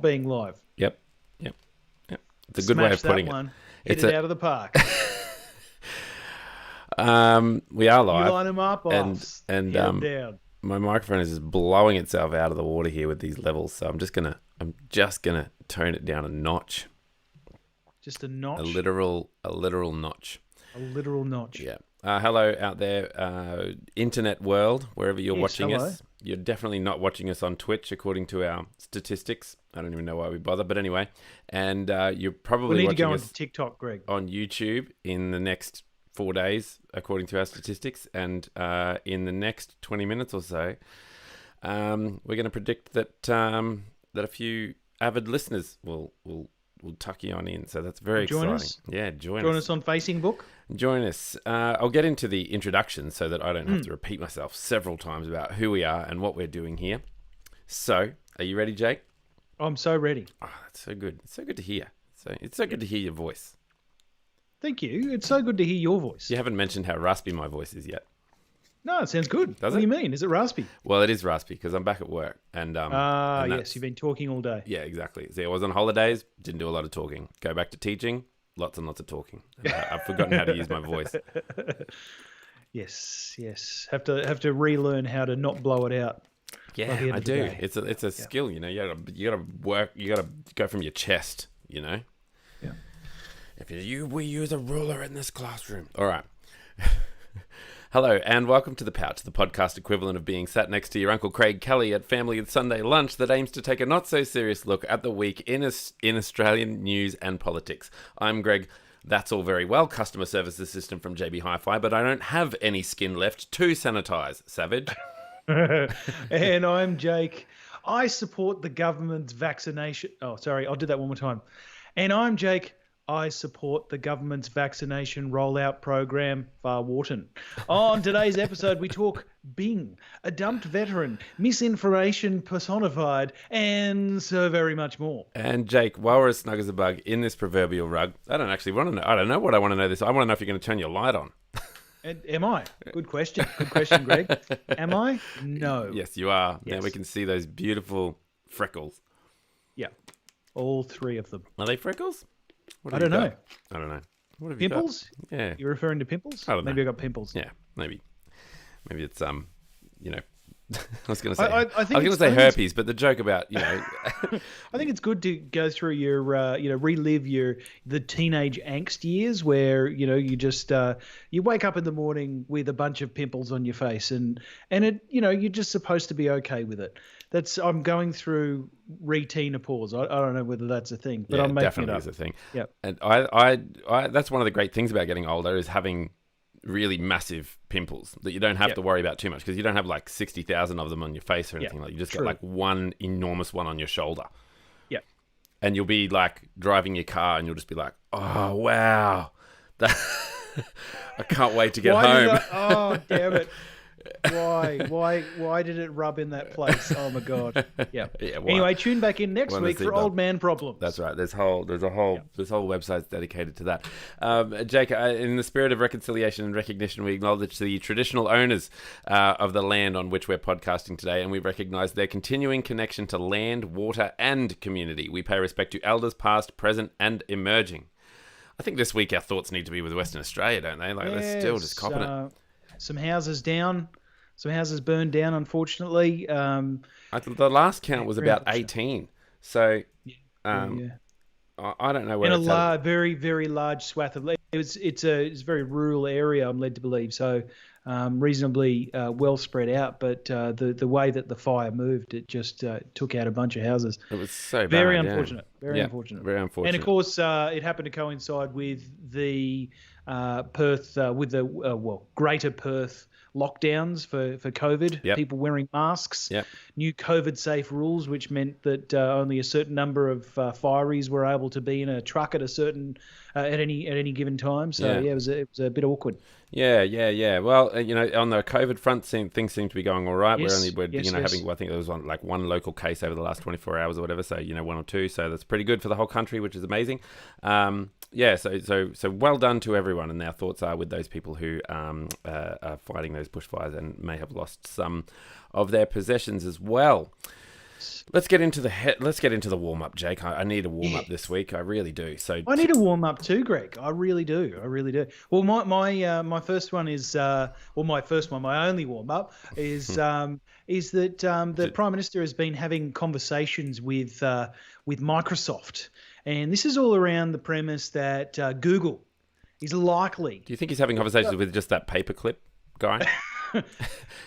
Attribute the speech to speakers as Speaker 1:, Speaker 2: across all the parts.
Speaker 1: being live.
Speaker 2: Yep. It's a good way of putting
Speaker 1: that one.
Speaker 2: it.
Speaker 1: Hit it out of the park.
Speaker 2: We are
Speaker 1: You
Speaker 2: live,
Speaker 1: line them up,
Speaker 2: and
Speaker 1: hit 'em down.
Speaker 2: my microphone is just blowing itself out of the water here with these levels. So I'm just gonna tone it down a notch.
Speaker 1: Just a notch.
Speaker 2: A literal notch.
Speaker 1: A literal notch.
Speaker 2: Yeah. Hello out there, internet world, wherever you're watching
Speaker 1: hello.
Speaker 2: us. You're definitely not watching us on Twitch, according to our statistics. I don't even know why we bother, but anyway. And you're probably
Speaker 1: We need to
Speaker 2: watching
Speaker 1: go
Speaker 2: us
Speaker 1: onto TikTok, Greg.
Speaker 2: on YouTube in the next 4 days, according to our statistics. And in the next 20 minutes or so, we're going to predict that that a few avid listeners will tuck you on in. So that's very
Speaker 1: Join
Speaker 2: exciting.
Speaker 1: us?
Speaker 2: Yeah, join
Speaker 1: Join
Speaker 2: us.
Speaker 1: us on Facing Book.
Speaker 2: Join us. I'll get into the introduction so that I don't have to repeat myself several times about who we are and what we're doing here. So, are you ready, Jake?
Speaker 1: I'm so ready.
Speaker 2: Oh, that's so good. It's so good to hear. It's so good to hear your voice.
Speaker 1: Thank you. It's so good to hear your voice.
Speaker 2: You haven't mentioned how raspy my voice is yet.
Speaker 1: No, it sounds good.
Speaker 2: Does
Speaker 1: What
Speaker 2: it?
Speaker 1: do you mean? Is it raspy?
Speaker 2: Well, it is raspy because I'm back at work. And and that's-
Speaker 1: Yes, you've been talking all day.
Speaker 2: Yeah, exactly. See, I was on holidays, didn't do a lot of talking. Go back to teaching, lots and lots of talking. And I've forgotten how to use my voice.
Speaker 1: Yes. Have to relearn how to not blow it out. By the
Speaker 2: Yeah,
Speaker 1: end
Speaker 2: I
Speaker 1: of the
Speaker 2: do.
Speaker 1: day.
Speaker 2: It's a skill, you know. You gotta work. You gotta go from your chest, you know.
Speaker 1: Yeah.
Speaker 2: We use a ruler in this classroom. All right. Hello and welcome to The Pouch, the podcast equivalent of being sat next to your Uncle Craig Kelly at family Sunday lunch that aims to take a not-so-serious look at the week in Australian news and politics. I'm Greg. That's all very well, customer service assistant from JB Hi-Fi, but I don't have any skin left to sanitize, savage.
Speaker 1: And I'm Jake. I support the government's vaccination. Oh, sorry. I'll do that one more time. And I'm Jake. I support the government's vaccination rollout program, Far Wharton. On today's episode, we talk Bing, a dumped veteran, misinformation personified, and so very much more.
Speaker 2: And Jake, while we're as snug as a bug in this proverbial rug, I don't actually want to know. I don't know what I want to know this. I want to know if you're going to turn your light on.
Speaker 1: And am I? Good question. Good question, Greg. Am I? No.
Speaker 2: Yes, you are.
Speaker 1: Yes.
Speaker 2: Now we can see those beautiful freckles.
Speaker 1: Yeah. All three of them.
Speaker 2: Are they freckles? What
Speaker 1: I
Speaker 2: have
Speaker 1: don't
Speaker 2: you
Speaker 1: know.
Speaker 2: got? I don't know. What have you got?
Speaker 1: Pimples?
Speaker 2: Yeah.
Speaker 1: You're referring to pimples?
Speaker 2: I don't know.
Speaker 1: Maybe I got pimples.
Speaker 2: Yeah, maybe it's you know, I was going to say
Speaker 1: I think
Speaker 2: I was going to
Speaker 1: it's-
Speaker 2: say
Speaker 1: I think it's-
Speaker 2: herpes, but the joke about
Speaker 1: I think it's good to go through your, relive the teenage angst years where, you just, you wake up in the morning with a bunch of pimples on your face and it, you're just supposed to be okay with it. I'm going through retinopause. I don't know whether that's a thing, but
Speaker 2: yeah,
Speaker 1: I'm making
Speaker 2: definitely
Speaker 1: it up.
Speaker 2: is a thing.
Speaker 1: Yeah.
Speaker 2: And I that's one of the great things about getting older is having really massive pimples that you don't have to worry about too much because you don't have like 60,000 of them on your face or anything. Like you just
Speaker 1: true.
Speaker 2: got like one enormous one on your shoulder.
Speaker 1: Yeah.
Speaker 2: And you'll be like driving your car and you'll just be like, oh wow, that I can't wait to get home.
Speaker 1: Oh, damn it. Why did it rub in that place? Oh my god. Yeah.
Speaker 2: Yeah, why?
Speaker 1: Anyway, tune back in next
Speaker 2: One of
Speaker 1: week
Speaker 2: the
Speaker 1: for
Speaker 2: seatbelt.
Speaker 1: Old Man Problems.
Speaker 2: That's right. There's whole websites dedicated to that. Jake, in the spirit of reconciliation and recognition, we acknowledge the traditional owners of the land on which we're podcasting today, and we recognise their continuing connection to land, water, and community. We pay respect to elders past, present, and emerging. I think this week our thoughts need to be with Western Australia, don't they? Like they're still just copping it.
Speaker 1: Some houses down. Some houses burned down, unfortunately.
Speaker 2: The last count was about 18. So
Speaker 1: Yeah.
Speaker 2: I don't know where
Speaker 1: In
Speaker 2: it's
Speaker 1: a very, very large swath of it's a very rural area, I'm led to believe. So reasonably well spread out. But the way that the fire moved, it just took out a bunch of houses.
Speaker 2: It was so bad.
Speaker 1: Very
Speaker 2: yeah.
Speaker 1: unfortunate. Very
Speaker 2: Yeah,
Speaker 1: unfortunate.
Speaker 2: Very unfortunate.
Speaker 1: And of course, it happened to coincide with the Perth, with the Greater Perth lockdowns for COVID.
Speaker 2: Yep.
Speaker 1: People wearing masks.
Speaker 2: Yep.
Speaker 1: New COVID-safe rules, which meant that only a certain number of fireys were able to be in a truck at a certain at any given time. So
Speaker 2: Yeah.
Speaker 1: it was a bit awkward.
Speaker 2: Yeah. Well, on the COVID front, things seem to be going all right.
Speaker 1: Yes,
Speaker 2: We're
Speaker 1: yes.
Speaker 2: having, I think there was one local case over the last 24 hours or whatever. So, one or two. So that's pretty good for the whole country, which is amazing. So well done to everyone. And our thoughts are with those people who are fighting those bushfires and may have lost some of their possessions as well. Let's get into the warm up, Jake. I need a warm up this week. I really do. So
Speaker 1: I need a warm up too, Greg. I really do. I really do. Well, my first one is my only warm up is that the Prime Minister has been having conversations with Microsoft, and this is all around the premise that Google is likely.
Speaker 2: Do you think he's having conversations with just that paperclip guy?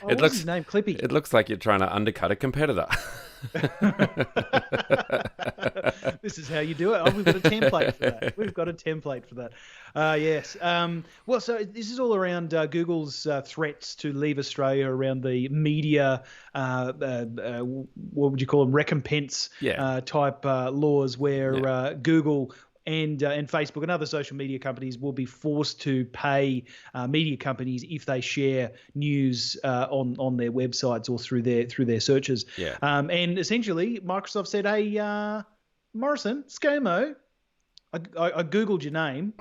Speaker 1: What's his name? Clippy.
Speaker 2: It looks like you're trying to undercut a competitor.
Speaker 1: This is how you do it. We've got a template for that. Yes. Well, so this is all around Google's threats to leave Australia around the media, what would you call them, recompense type laws where Google and Facebook and other social media companies will be forced to pay media companies if they share news on their websites or through their searches.
Speaker 2: Yeah.
Speaker 1: And essentially, Microsoft said, "Hey, Morrison, ScoMo, I googled your name,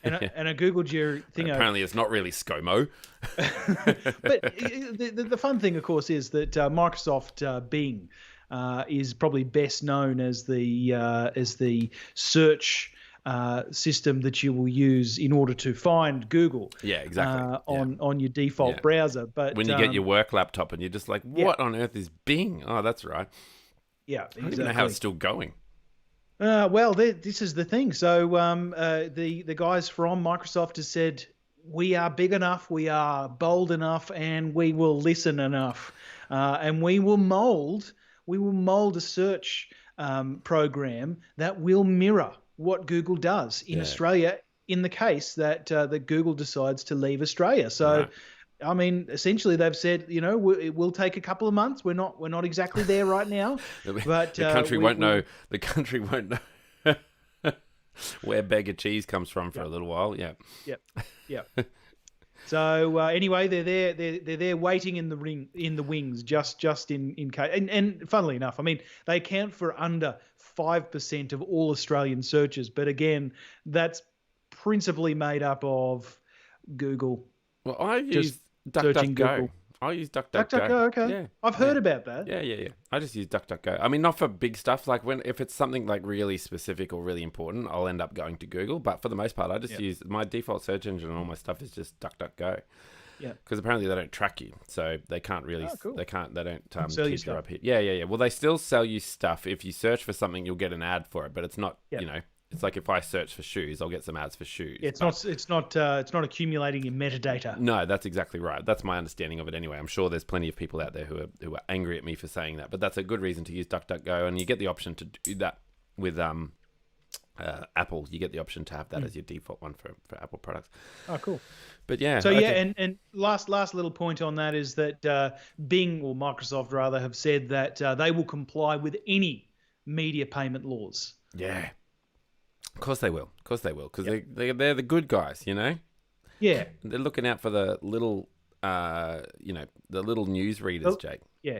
Speaker 1: and I googled your thing."
Speaker 2: Apparently, it's not really ScoMo.
Speaker 1: But the fun thing, of course, is that Microsoft Bing is probably best known as the search system that you will use in order to find Google.
Speaker 2: Yeah, exactly.
Speaker 1: On your default browser. But
Speaker 2: when you get your work laptop and you're just like, what on earth is Bing? Oh, that's right.
Speaker 1: Yeah, exactly.
Speaker 2: I don't even know how it's still going.
Speaker 1: Well, this is the thing. So the guys from Microsoft have said, we are big enough, we are bold enough, and we will listen enough, and we will mold a search program that will mirror what Google does in Australia in the case that Google decides to leave Australia. So, right. I mean, essentially they've said, it will take a couple of months. We're not exactly there right now, but
Speaker 2: the country won't know. The country won't know where Beggar Cheese comes from for a little while. Yeah.
Speaker 1: Yep. So anyway, they're there waiting in the wings, just in case. And funnily enough, I mean, they account for under 5% of all Australian searches, but again, that's principally made up of Google.
Speaker 2: Well, I use DuckDuckGo. I use DuckDuckGo.
Speaker 1: DuckDuckGo, okay. Yeah. I've heard about that.
Speaker 2: Yeah. I just use DuckDuckGo. I mean, not for big stuff. Like if it's something like really specific or really important, I'll end up going to Google. But for the most part, I just use my default search engine and all my stuff is just DuckDuckGo. Yeah. Because apparently they don't track you, so they can't really. Oh, cool. They don't
Speaker 1: sell you
Speaker 2: keep you up here. Yeah. Well, they still sell you stuff. If you search for something, you'll get an ad for it, but it's not. It's like if I search for shoes, I'll get some ads for shoes.
Speaker 1: It's not accumulating your metadata.
Speaker 2: No, that's exactly right. That's my understanding of it anyway. I'm sure there's plenty of people out there who are angry at me for saying that, but that's a good reason to use DuckDuckGo, and you get the option to do that with Apple. You get the option to have that as your default one for Apple products.
Speaker 1: Oh, cool.
Speaker 2: But yeah.
Speaker 1: So and last little point on that is that Bing, or Microsoft rather, have said that they will comply with any media payment laws.
Speaker 2: Yeah. Of course they will. Because they're the good guys,
Speaker 1: Yeah.
Speaker 2: They're looking out for the little, the little news readers, Jake.
Speaker 1: Yeah.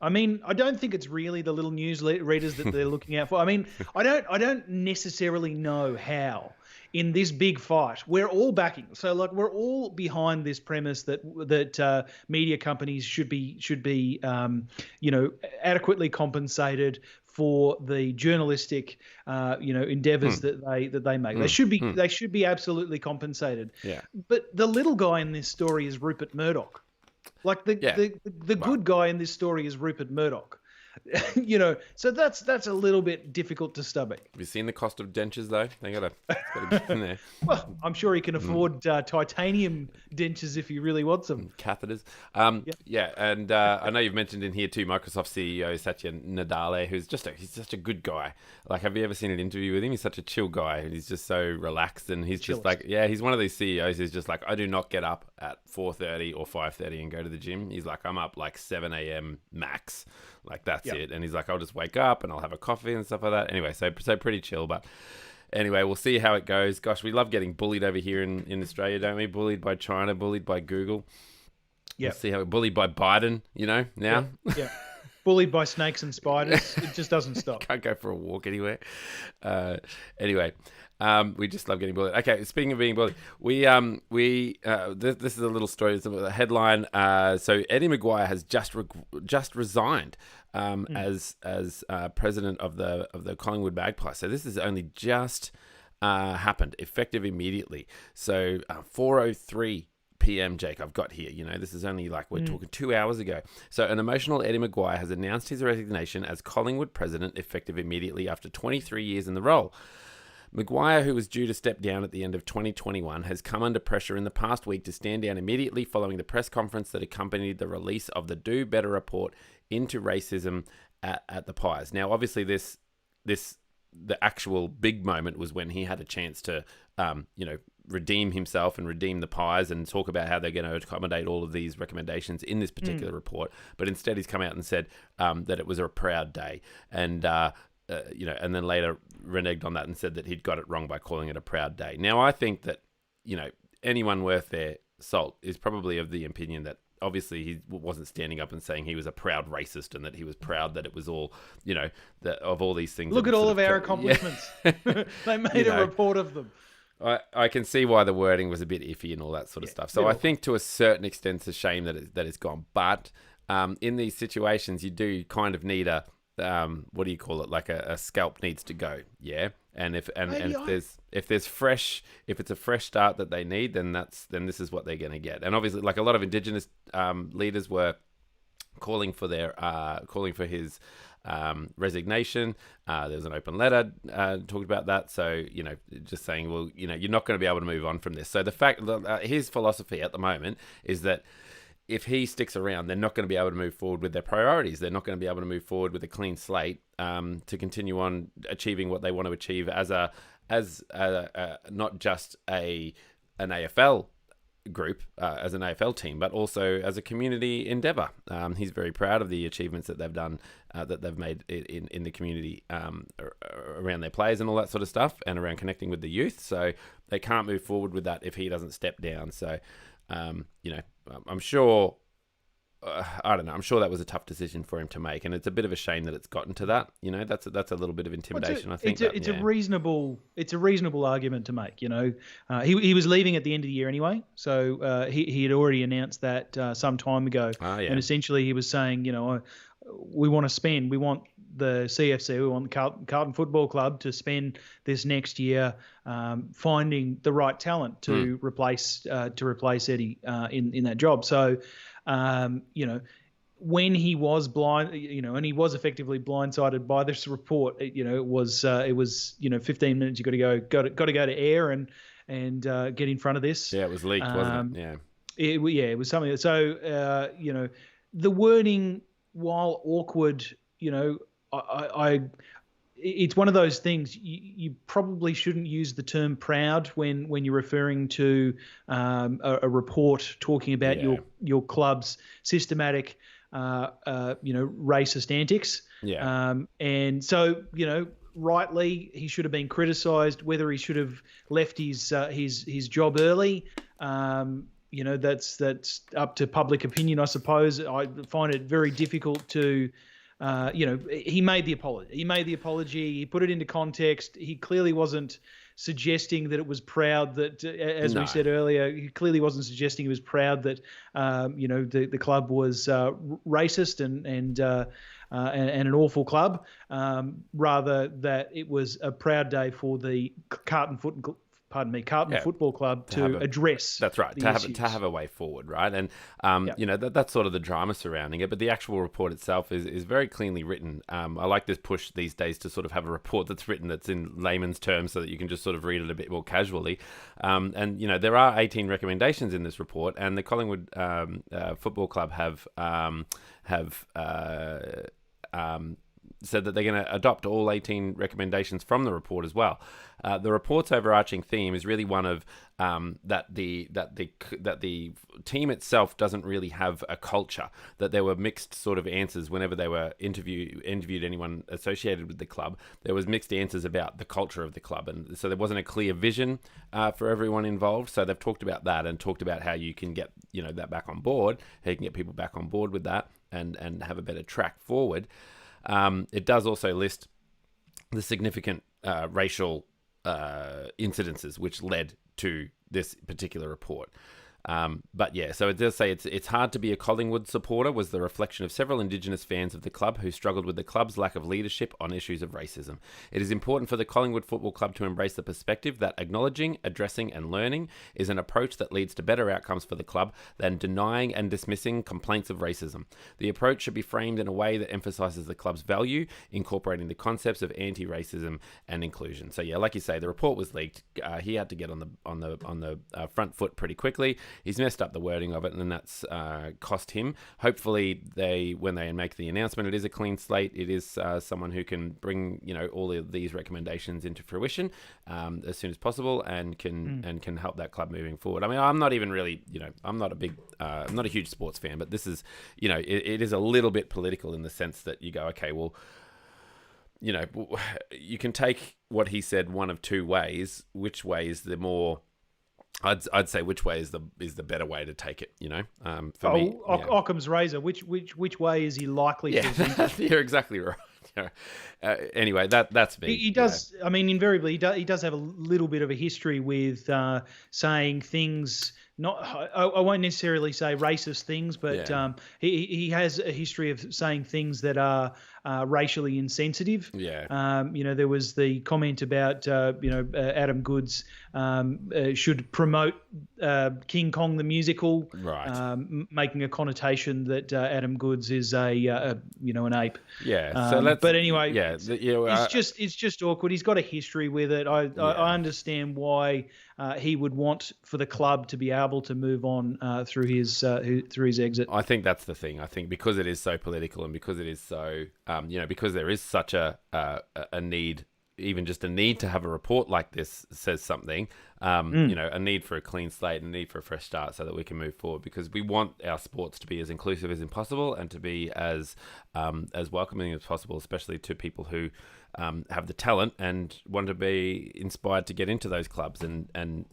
Speaker 1: I mean, I don't think it's really the little news readers that they're looking out for. I mean, I don't necessarily know how in this big fight we're all backing. So like we're all behind this premise that media companies should be adequately compensated for the journalistic endeavors that they make. They should be absolutely compensated.
Speaker 2: Yeah.
Speaker 1: But the little guy in this story is Rupert Murdoch. Like the good guy in this story is Rupert Murdoch. So that's a little bit difficult to stomach.
Speaker 2: Have you seen the cost of dentures though? They gotta get in there.
Speaker 1: Well, I'm sure he can afford titanium dentures if he really wants them.
Speaker 2: Catheters. Yeah, and I know you've mentioned in here too Microsoft CEO Satya Nadella, who's he's such a good guy. Like, have you ever seen an interview with him? He's such a chill guy, and he's just so relaxed, and he's just like, he's one of these CEOs who's just like, I do not get up at 4:30 or 5:30 and go to the gym. He's like, I'm up like 7 a.m. max. Like, that's it. And he's like, I'll just wake up and I'll have a coffee and stuff like that. Anyway, so pretty chill. But anyway, we'll see how it goes. Gosh, we love getting bullied over here in Australia, don't we? Bullied by China, bullied by Google.
Speaker 1: Yeah.
Speaker 2: We'll see how we're bullied by Biden, now.
Speaker 1: Yeah. bullied by snakes and spiders. It just doesn't stop.
Speaker 2: Can't go for a walk anywhere. Anyway, we just love getting bullied. Okay, speaking of being bullied, this is a little story. It's a headline. So Eddie Maguire has just resigned as president of the Collingwood Magpies. So this has only just happened, effective immediately. So 4:03 p.m. Jake, I've got here. This is only we're talking 2 hours ago. So an emotional Eddie Maguire has announced his resignation as Collingwood president, effective immediately after 23 years in the role. Maguire, who was due to step down at the end of 2021, has come under pressure in the past week to stand down immediately following the press conference that accompanied the release of the Do Better report into racism at the Pies. Now, obviously, the actual big moment was when he had a chance to, redeem himself and redeem the Pies and talk about how they're going to accommodate all of these recommendations in this particular report. But instead, he's come out and said that it was a proud day, and and then later reneged on that and said that he'd got it wrong by calling it a proud day. Now, I think that anyone worth their salt is probably of the opinion that obviously he wasn't standing up and saying he was a proud racist and that he was proud that it was all, that of all these things.
Speaker 1: Look at all of our accomplishments. Yeah. They made a report of them.
Speaker 2: I can see why the wording was a bit iffy and all that sort of stuff. So I think to a certain extent it's a shame that it's gone. But in these situations, you do kind of need a, what do you call it? Like a scalp needs to go. Yeah. And if it's a fresh start that they need, then this is what they're going to get. And obviously, like a lot of Indigenous leaders were calling for his resignation. There was an open letter talked about that. So just saying, well, you're not going to be able to move on from this. So the fact his philosophy at the moment is that if he sticks around, they're not going to be able to move forward with their priorities. They're not going to be able to move forward with a clean slate to continue on achieving what they want to achieve as not just an AFL group, as an AFL team, but also as a community endeavour. He's very proud of the achievements that they've done, that they've made in the community around their players and all that sort of stuff, and around connecting with the youth. So they can't move forward with that if he doesn't step down. So, I'm sure, I don't know, I'm sure that was a tough decision for him to make, and it's a bit of a shame that it's gotten to that. That's a little bit of intimidation. I think
Speaker 1: it's a reasonable argument to make. He was leaving at the end of the year anyway, so he had already announced that some time ago, and essentially he was saying, we want the CFC, we want the Carlton Football Club to spend this next year finding the right talent to replace Eddie in that job. So, when he was blind, and he was effectively blindsided by this report, it was 15 minutes. You got to go to air and get in front of this.
Speaker 2: Yeah, it was leaked, wasn't it?
Speaker 1: Yeah. It was something. So, the wording, while awkward, it's one of those things. You probably shouldn't use the term proud when you're referring to a report talking about your club's systematic, racist antics.
Speaker 2: Yeah.
Speaker 1: And so, rightly, he should have been criticised. Whether he should have left his job early, that's up to public opinion, I suppose. I find it very difficult to. He made the apology. He put it into context. He clearly wasn't suggesting that it was proud that, we said earlier, he clearly wasn't suggesting he was proud that, the club was racist and an awful club. Rather that it was a proud day for the Carlton Football Club to address.
Speaker 2: That's right. To have a way forward, right? And that's sort of the drama surrounding it. But the actual report itself is very cleanly written. I like this push these days to sort of have a report that's written that's in layman's terms, so that you can just sort of read it a bit more casually. And there are 18 recommendations in this report, and the Collingwood Football Club have said that they're going to adopt all 18 recommendations from the report as well. The report's overarching theme is really one of that the team itself doesn't really have a culture. That there were mixed sort of answers whenever they were interviewed anyone associated with the club. There was mixed answers about the culture of the club, and so there wasn't a clear vision for everyone involved. So they've talked about that and talked about how you can get that back on board, how you can get people back on board with that. and have a better track forward. It does also list the significant racial incidences which led to this particular report. But yeah, so it does say it's hard to be a Collingwood supporter was the reflection of several Indigenous fans of the club who struggled with the club's lack of leadership on issues of racism. It is important for the Collingwood Football Club to embrace the perspective that acknowledging, addressing and learning is an approach that leads to better outcomes for the club than denying and dismissing complaints of racism. The approach should be framed in a way that emphasises the club's value, incorporating the concepts of anti-racism and inclusion. So yeah, like you say, the report was leaked. He had to get on the front foot pretty quickly. He's messed up the wording of it, and that's cost him. Hopefully, when they make the announcement, it is a clean slate. It is someone who can bring all of these recommendations into fruition as soon as possible, and can help that club moving forward. I mean, I'm not even really, I'm not a huge sports fan, but this is, it is a little bit political in the sense that you go, okay, well, you can take what he said one of two ways. Which way is the more? I'd say which way is the better way to take it, for me.
Speaker 1: Occam's razor. Which way is he likely to think?
Speaker 2: You're exactly right. Anyway, that's me.
Speaker 1: He does. I mean, invariably, he does have a little bit of a history with saying things. I won't necessarily say racist things, but he has a history of saying things that are racially insensitive.
Speaker 2: Yeah.
Speaker 1: There was the comment about Adam Goodes should promote King Kong the musical,
Speaker 2: right?
Speaker 1: Making a connotation that Adam Goodes is an ape.
Speaker 2: Yeah. So
Speaker 1: but anyway,
Speaker 2: it's
Speaker 1: just awkward. He's got a history with it. I understand why he would want for the club to be able to move on through his exit.
Speaker 2: I think that's the thing. I think because it is so political and because it is so because there is such a need, even just a need to have a report like this says something, a need for a clean slate and a need for a fresh start so that we can move forward, because we want our sports to be as inclusive as possible and to be as welcoming as possible, especially to people who have the talent and want to be inspired to get into those clubs and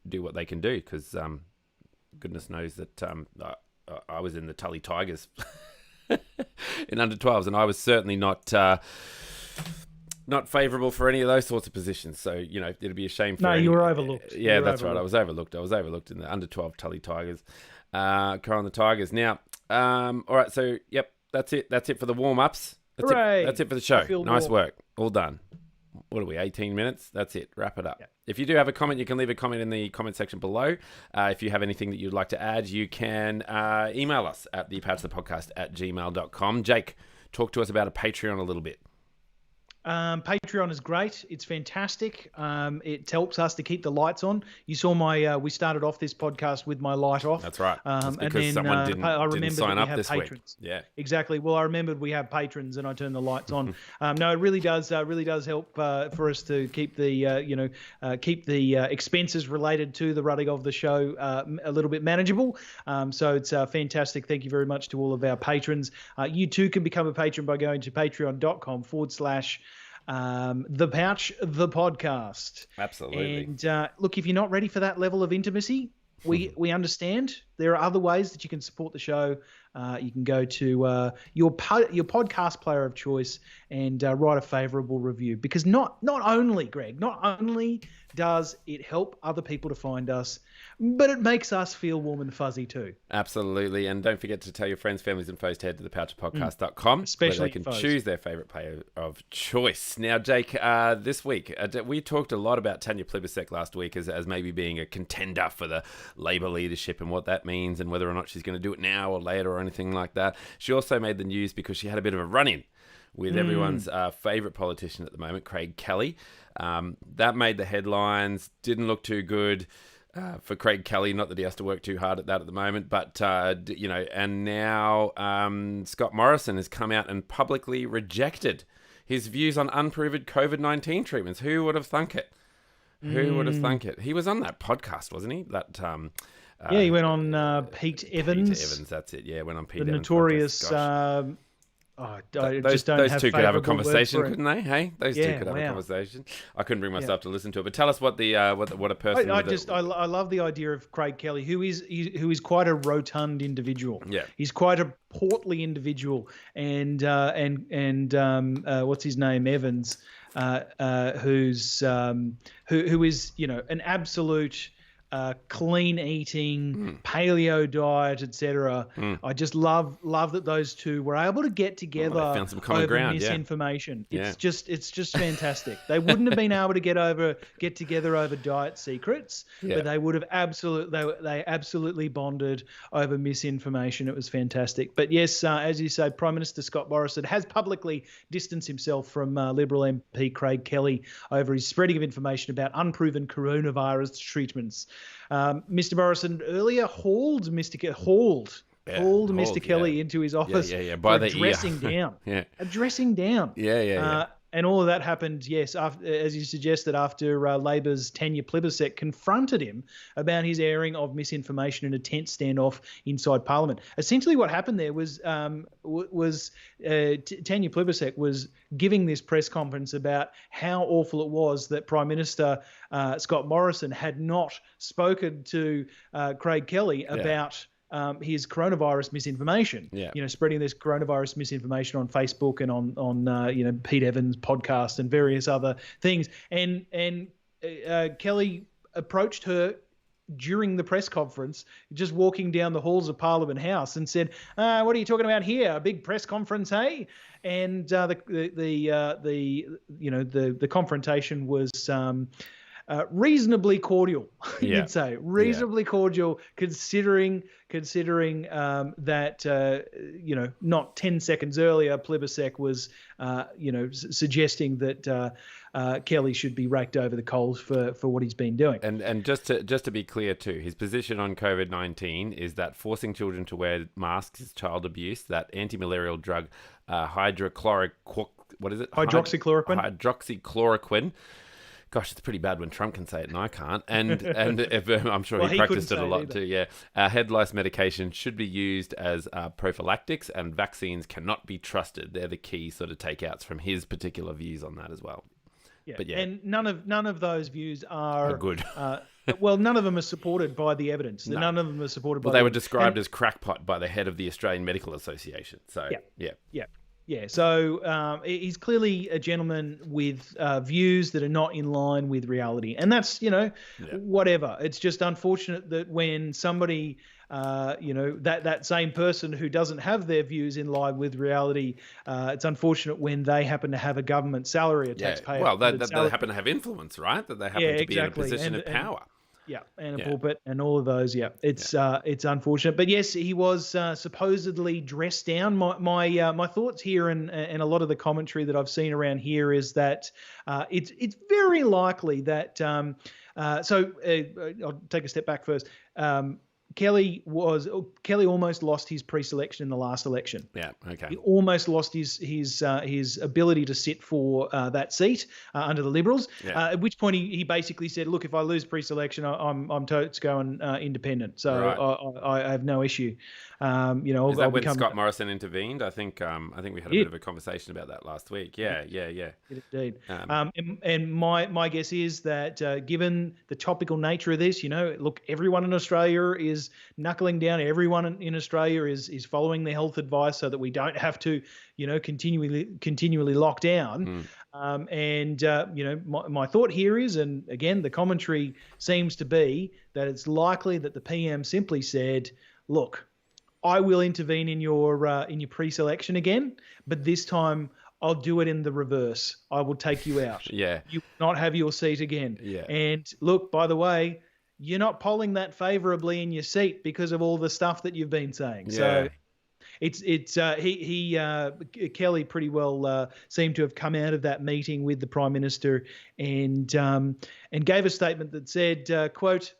Speaker 2: do what they can do, because goodness knows that I was in the Tully Tigers in under 12s, and I was certainly not favourable for any of those sorts of positions. So it'd be a shame for
Speaker 1: you were overlooked.
Speaker 2: Yeah, that's right. I was overlooked in the under 12 Tully Tigers, Coron the Tigers. Now, all right. So yep, that's it. That's it for the warm ups. That's it for the show. Nice work. All done. What are we, 18 minutes? That's it. Wrap it up. Yeah. If you do have a comment, you can leave a comment in the comment section below. If you have anything that you'd like to add, you can email us at thepouchofthepodcast@gmail.com. Jake, talk to us about a Patreon a little bit.
Speaker 1: Patreon is great. It's fantastic. It helps us to keep the lights on. You saw we started off this podcast with my light off.
Speaker 2: That's right.
Speaker 1: And
Speaker 2: because someone didn't sign up this
Speaker 1: patrons.
Speaker 2: week. Yeah,
Speaker 1: exactly. Well, I remembered we have patrons, and I turned the lights on. No, it really does help for us to keep the expenses related to the running of the show a little bit manageable. So it's fantastic. Thank you very much to all of our patrons. You too can become a patron by going to patreon.com/ The Pouch, the podcast.
Speaker 2: Absolutely.
Speaker 1: And look, if you're not ready for that level of intimacy, we understand. There are other ways that you can support the show. You can go to your podcast player of choice and write a favourable review, because not only does it help other people to find us, but it makes us feel warm and fuzzy too.
Speaker 2: Absolutely. And don't forget to tell your friends, families and foes to head to thepouchofpodcast.com,
Speaker 1: especially
Speaker 2: where they can choose their favourite player of choice. Now, Jake, this week, we talked a lot about Tanya Plibersek last week as maybe being a contender for the Labor leadership and what that means and whether or not she's going to do it now or later or anything like that. She also made the news because she had a bit of a run-in with everyone's favourite politician at the moment, Craig Kelly. That made the headlines. Didn't look too good for Craig Kelly. Not that he has to work too hard at that at the moment, but and now Scott Morrison has come out and publicly rejected his views on unproven COVID-19 treatments. Who would have thunk it? Who would have thunk it? He was on that podcast, wasn't he? That
Speaker 1: he went on Pete Evans.
Speaker 2: Pete Evans, that's it. Yeah, went on Pete Evans.
Speaker 1: The notorious I
Speaker 2: Those
Speaker 1: just don't
Speaker 2: those
Speaker 1: have
Speaker 2: two could have a
Speaker 1: favourable words
Speaker 2: conversation,
Speaker 1: for it.
Speaker 2: couldn't they? Hey, those two
Speaker 1: Yeah,
Speaker 2: could have a
Speaker 1: wow.
Speaker 2: conversation. I couldn't bring myself to listen to it, but tell us what the what a person.
Speaker 1: I love the idea of Craig Kelly, who is quite a rotund individual.
Speaker 2: Yeah.
Speaker 1: He's quite a portly individual, and what's his name, Evans, who is an absolute clean eating, paleo diet, etc. I just love that those two were able to get together
Speaker 2: found some common
Speaker 1: over
Speaker 2: ground,
Speaker 1: misinformation.
Speaker 2: Yeah.
Speaker 1: It's just fantastic. They wouldn't have been able to get together over diet secrets, but they would have they absolutely bonded over misinformation. It was fantastic. But yes, as you say, Prime Minister Scott Morrison has publicly distanced himself from Liberal MP Craig Kelly over his spreading of information about unproven coronavirus treatments. Mr. Morrison earlier hauled Mr. Kelly into his office
Speaker 2: by the
Speaker 1: dressing down. Dressing down. And all of that happened, yes, after, as you suggested, after Labor's Tanya Plibersek confronted him about his airing of misinformation in a tense standoff inside Parliament. Essentially what happened there was Tanya Plibersek was giving this press conference about how awful it was that Prime Minister Scott Morrison had not spoken to Craig Kelly about his coronavirus misinformation, spreading this coronavirus misinformation on Facebook and on Pete Evans' podcast and various other things. And Kelly approached her during the press conference, just walking down the halls of Parliament House, and said, "What are you talking about here? A big press conference, hey?" And the confrontation was reasonably cordial, you'd say, reasonably cordial, considering that not 10 seconds earlier, Plibersek was suggesting that Kelly should be raked over the coals for what he's been doing.
Speaker 2: And just to be clear too, his position on COVID-19 is that forcing children to wear masks is child abuse. That anti-malarial drug, hydroxychloroquine. Gosh, it's pretty bad when Trump can say it and I can't. And if, I'm sure he practiced it a lot too. Yeah, head lice medication should be used as prophylactics, and vaccines cannot be trusted. They're the key sort of takeouts from his particular views on that as well. But
Speaker 1: and none of those views are
Speaker 2: good.
Speaker 1: Well, none of them are supported by the evidence.
Speaker 2: No.
Speaker 1: None of them are supported by.
Speaker 2: Well, they were described as crackpot by the head of the Australian Medical Association. So
Speaker 1: So he's clearly a gentleman with views that are not in line with reality, and that's whatever. It's just unfortunate that when somebody that same person who doesn't have their views in line with reality, it's unfortunate when they happen to have a government salary, a taxpayer.
Speaker 2: Well, they happen to have influence, right? That they happen to be in a position of power.
Speaker 1: And a pulpit and all of those. It's unfortunate, but yes, he was supposedly dressed down. My thoughts here and a lot of the commentary that I've seen around here is that it's very likely that. So I'll take a step back first. Kelly almost lost his pre-selection in the last election.
Speaker 2: Yeah, okay.
Speaker 1: He almost lost his ability to sit for that seat under the Liberals. Yeah. At which point he basically said, "Look, if I lose pre-selection, I'm totes going independent. So right. I have no issue."
Speaker 2: Is that when Scott Morrison intervened? I think we had a bit of a conversation about that last week. Yeah.
Speaker 1: Indeed. And my guess is that given the topical nature of this, look, everyone in Australia is knuckling down. Everyone in Australia is following the health advice so that we don't have to, continually lock down. My thought here is, and again, the commentary seems to be that it's likely that the PM simply said, "Look, I will intervene in your pre-selection again, but this time I'll do it in the reverse. I will take you out.
Speaker 2: Yeah.
Speaker 1: You will not have your seat again.
Speaker 2: Yeah.
Speaker 1: And look, by the way, you're not polling that favorably in your seat because of all the stuff that you've been saying."
Speaker 2: Yeah.
Speaker 1: So Kelly pretty well seemed to have come out of that meeting with the Prime Minister and gave a statement that said, "quote."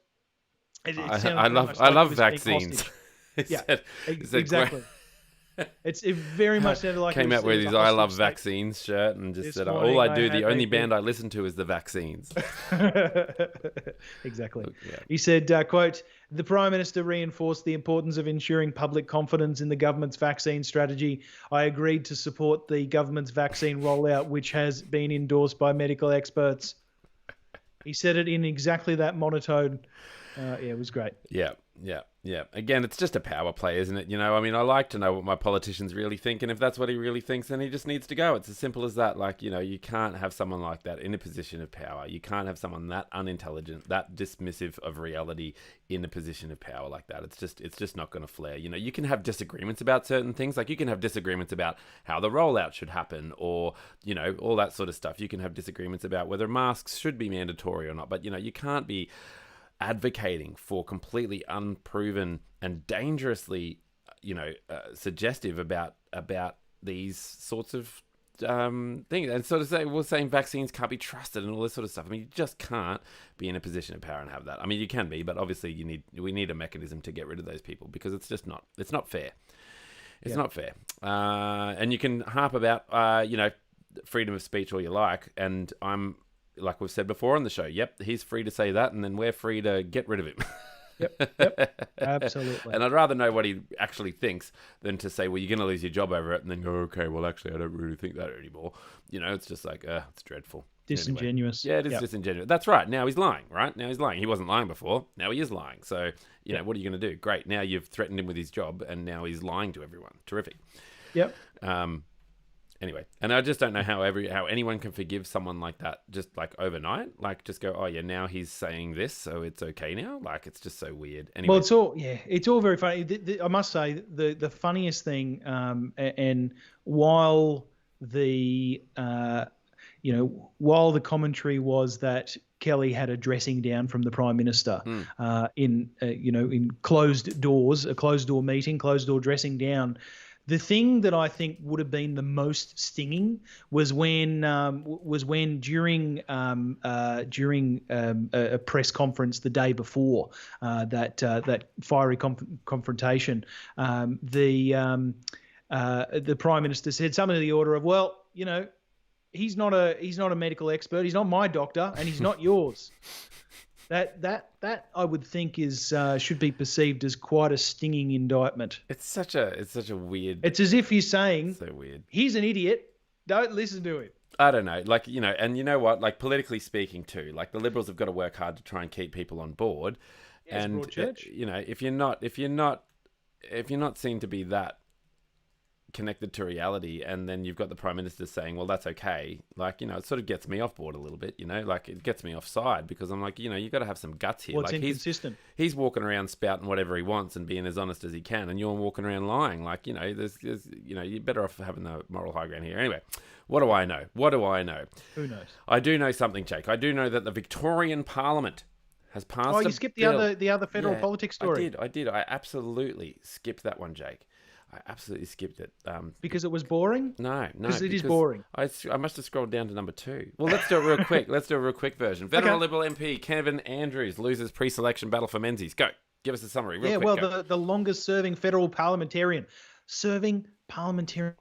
Speaker 2: I love vaccines.
Speaker 1: Exactly. It very much sounded like
Speaker 2: Came
Speaker 1: it
Speaker 2: out with
Speaker 1: was
Speaker 2: his
Speaker 1: a
Speaker 2: "I
Speaker 1: hostage
Speaker 2: love
Speaker 1: state.
Speaker 2: vaccines" shirt and just
Speaker 1: This
Speaker 2: said,
Speaker 1: morning
Speaker 2: "All I
Speaker 1: I
Speaker 2: do,
Speaker 1: had
Speaker 2: the
Speaker 1: a
Speaker 2: only
Speaker 1: big-
Speaker 2: band I listen to is the Vaccines."
Speaker 1: Exactly.
Speaker 2: Yeah.
Speaker 1: He said, quote, "The Prime Minister reinforced the importance of ensuring public confidence in the government's vaccine strategy. I agreed to support the government's vaccine rollout, which has been endorsed by medical experts." He said it in exactly that monotone. It was great.
Speaker 2: Yeah. Again, it's just a power play, isn't it? I mean, I like to know what my politicians really think, and if that's what he really thinks, then he just needs to go. It's as simple as that. Like, you can't have someone like that in a position of power. You can't have someone that unintelligent, that dismissive of reality in a position of power like that. It's just not going to flare. You can have disagreements about certain things. Like, you can have disagreements about how the rollout should happen, or all that sort of stuff. You can have disagreements about whether masks should be mandatory or not. But you can't be advocating for completely unproven and dangerously, suggestive about these sorts of things, and sort of saying vaccines can't be trusted and all this sort of stuff. I mean, you just can't be in a position of power and have that. I mean, you can be, but obviously we need a mechanism to get rid of those people, because it's not fair. It's not fair. And you can harp about freedom of speech all you like, and like we've said before on the show, yep, he's free to say that, and then we're free to get rid of him.
Speaker 1: Yep, absolutely.
Speaker 2: And I'd rather know what he actually thinks than to say, well, you're going to lose your job over it, and then go, okay, well, actually, I don't really think that anymore. It's just like, it's dreadful.
Speaker 1: Disingenuous.
Speaker 2: Anyway, yeah, it is disingenuous. That's right. Now he's lying, right? Now he's lying. He wasn't lying before. Now he is lying. So, what are you going to do? Great. Now you've threatened him with his job, and now he's lying to everyone. Terrific.
Speaker 1: Yep.
Speaker 2: Anyway, and I just don't know how anyone can forgive someone like that just like overnight. Like, just go, oh yeah, now he's saying this, so it's okay now. Like, it's just so weird. Anyway,
Speaker 1: well, it's all very funny. I must say the funniest thing, and while the while the commentary was that Kelly had a dressing down from the Prime Minister in closed doors, a closed door meeting, closed door dressing down. The thing that I think would have been the most stinging was when during a press conference the day before that fiery confrontation, the Prime Minister said something to the order of, well, he's not a medical expert, he's not my doctor, and he's not yours. That I would think should be perceived as quite a stinging indictment.
Speaker 2: It's such a weird.
Speaker 1: It's as if he's saying,
Speaker 2: so weird.
Speaker 1: He's an idiot. Don't listen to him.
Speaker 2: I don't know, like, and you know what, like, politically speaking too, like, the Liberals have got to work hard to try and keep people on board, and if you're not seen to be that connected to reality, and then you've got the Prime Minister saying, well, that's okay, like, it sort of gets me off board a little bit, like, it gets me off side, because I'm like, you've got to have some guts here.
Speaker 1: Well, it's
Speaker 2: like,
Speaker 1: inconsistent.
Speaker 2: He's walking around spouting whatever he wants and being as honest as he can, and you're walking around lying. Like, there's you're better off having the moral high ground here. Anyway, what do I know?
Speaker 1: Who knows?
Speaker 2: I do know something, Jake. I do know that the Victorian Parliament has passed.
Speaker 1: Oh, you skipped the other federal politics story.
Speaker 2: I did. I absolutely skipped that one, Jake. I absolutely skipped it.
Speaker 1: Because it was boring?
Speaker 2: No.
Speaker 1: Because it is boring.
Speaker 2: I must have scrolled down to number 2. Well, let's do it real quick. Let's do a real quick version. Federal Liberal MP Kevin Andrews loses pre-selection battle for Menzies. Go. Give us a summary real quick.
Speaker 1: Yeah, well, the longest-serving federal parliamentarian. Serving parliamentarian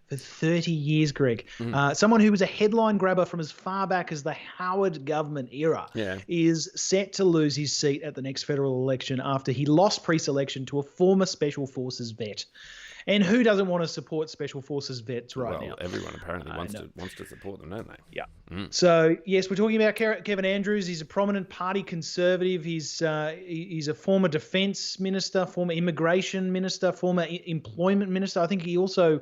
Speaker 1: for 30 years, Greg. Someone who was a headline grabber from as far back as the Howard government era is set to lose his seat at the next federal election after he lost pre-selection to a former Special Forces vet. And who doesn't want to support Special Forces vets now?
Speaker 2: Well, everyone apparently wants to support them, don't they?
Speaker 1: Yeah. So, yes, we're talking about Kevin Andrews. He's a prominent party conservative. He's a former defence minister, former immigration minister, former employment minister. I think he also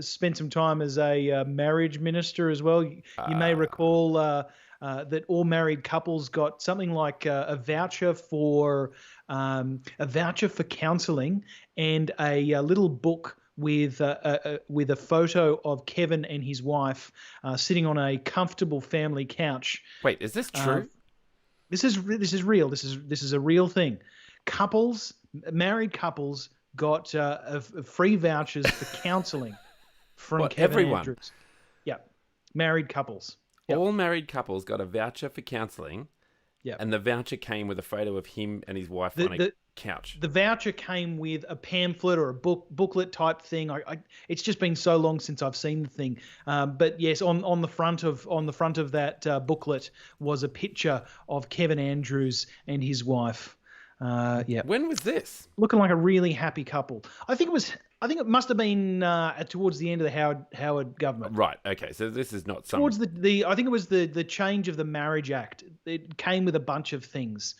Speaker 1: spent some time as a marriage minister as well. You may recall that all married couples got something like a voucher for counselling and a little book with a photo of Kevin and his wife sitting on a comfortable family couch.
Speaker 2: Wait, is this true?
Speaker 1: This is real. This is a real thing. Married couples got free vouchers for counselling from Kevin Andrews. Yeah, married couples. Yep.
Speaker 2: All married couples got a voucher for counselling.
Speaker 1: Yeah,
Speaker 2: and the voucher came with a photo of him and his wife. couch.
Speaker 1: The voucher came with a pamphlet or a booklet type thing. It's just been so long since I've seen the thing. But yes, on the front of that booklet was a picture of Kevin Andrews and his wife. Yeah.
Speaker 2: When was this?
Speaker 1: Looking like a really happy couple. I think it must have been towards the end of the Howard government.
Speaker 2: Right. Okay. So this is not some...
Speaker 1: Towards I think it was the change of the Marriage Act. It came with a bunch of things.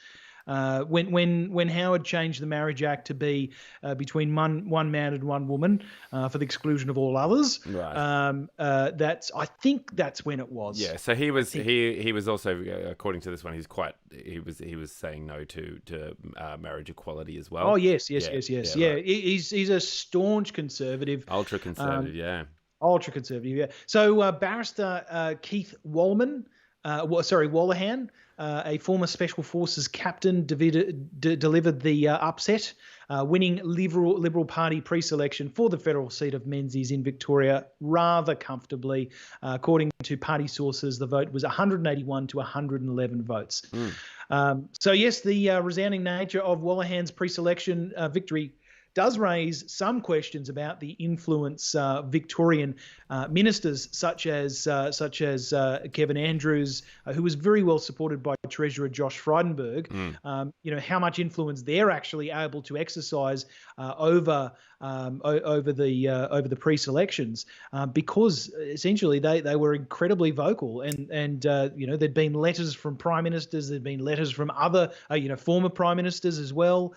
Speaker 1: When Howard changed the Marriage Act to be between one man and one woman for the exclusion of all others,
Speaker 2: right?
Speaker 1: I think that's when it was.
Speaker 2: Yeah. So he was also, according to this one, he was saying no to marriage equality as well.
Speaker 1: Oh yes. Yeah. Right. He's a staunch conservative,
Speaker 2: ultra conservative.
Speaker 1: Ultra conservative. Yeah. So barrister Keith Wallman. Wallahan, a former Special Forces captain, delivered the upset, winning Liberal Party pre-selection for the federal seat of Menzies in Victoria rather comfortably. According to party sources, the vote was 181 to 111 votes. So yes, the resounding nature of Wallahan's pre-selection victory does raise some questions about the influence Victorian ministers such as Kevin Andrews, who was very well supported by Treasurer Josh Frydenberg. How much influence they're actually able to exercise over the pre-selections, because essentially they were incredibly vocal, and there'd been letters from prime ministers, there'd been letters from other former prime ministers as well.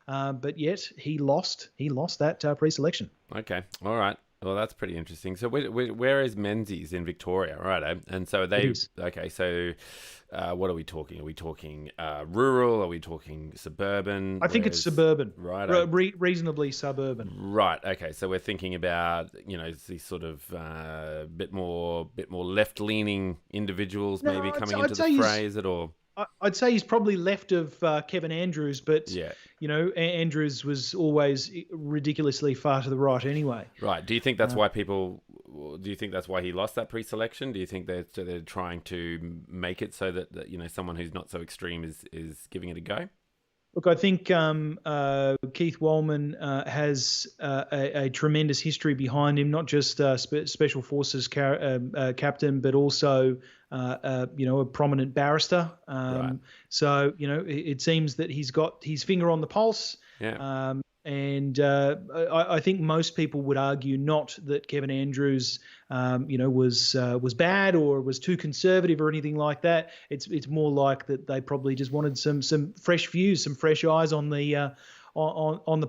Speaker 1: But yet he lost that pre-selection.
Speaker 2: Okay, all right. Well, that's pretty interesting. So where is Menzies in Victoria? Right, and so they... Okay, so what are we talking? Are we talking rural? Are we talking suburban?
Speaker 1: I think it's suburban.
Speaker 2: Right.
Speaker 1: Reasonably suburban.
Speaker 2: Right, okay. So we're thinking about, these sort of bit more left-leaning individuals coming into the fray, is it, or...
Speaker 1: I'd say he's probably left of Kevin Andrews, but Andrews was always ridiculously far to the right anyway.
Speaker 2: Right. Do you think that's why he lost that pre-selection? Do you think they're trying to make it so that someone who's not so extreme is giving it a go?
Speaker 1: Look, I think Keith Wallman has a tremendous history behind him, not just Special Forces captain, but also a prominent barrister.
Speaker 2: Right.
Speaker 1: So it seems that he's got his finger on the pulse.
Speaker 2: Yeah.
Speaker 1: And I think most people would argue not that Kevin Andrews, was bad or was too conservative or anything like that. It's more like that they probably just wanted some fresh views, some fresh eyes on the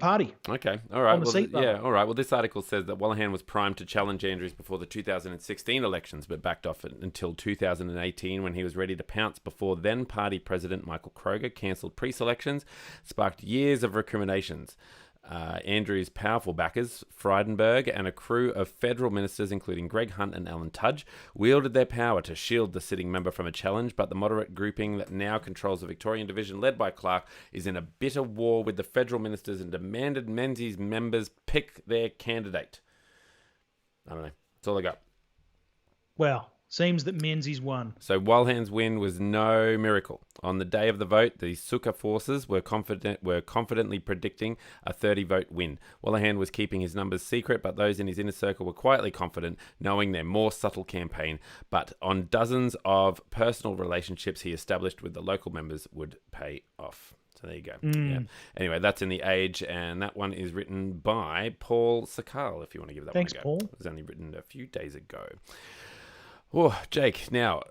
Speaker 1: party.
Speaker 2: Okay, all right.
Speaker 1: All
Speaker 2: right. Well, this article says that Wallahan was primed to challenge Andrews before the 2016 elections, but backed off until 2018 when he was ready to pounce before then party president Michael Kroger cancelled pre-selections, sparked years of recriminations. Andrews' powerful backers, Frydenberg, and a crew of federal ministers, including Greg Hunt and Alan Tudge, wielded their power to shield the sitting member from a challenge, but the moderate grouping that now controls the Victorian division, led by Clark, is in a bitter war with the federal ministers and demanded Menzies members pick their candidate. I don't know. That's all I got.
Speaker 1: Well, seems that Menzies won.
Speaker 2: So Wallahan's win was no miracle. On the day of the vote, the Sukkah forces were confidently predicting a 30-vote win. Wallahan was keeping his numbers secret, but those in his inner circle were quietly confident, knowing their more subtle campaign. But on dozens of personal relationships he established with the local members would pay off. So there you go. Yeah. Anyway, that's in The Age, and that one is written by Paul Sakal, if you want to give that
Speaker 1: one a go.
Speaker 2: Thanks,
Speaker 1: Paul.
Speaker 2: It was only written a few days ago. Oh, Jake, now...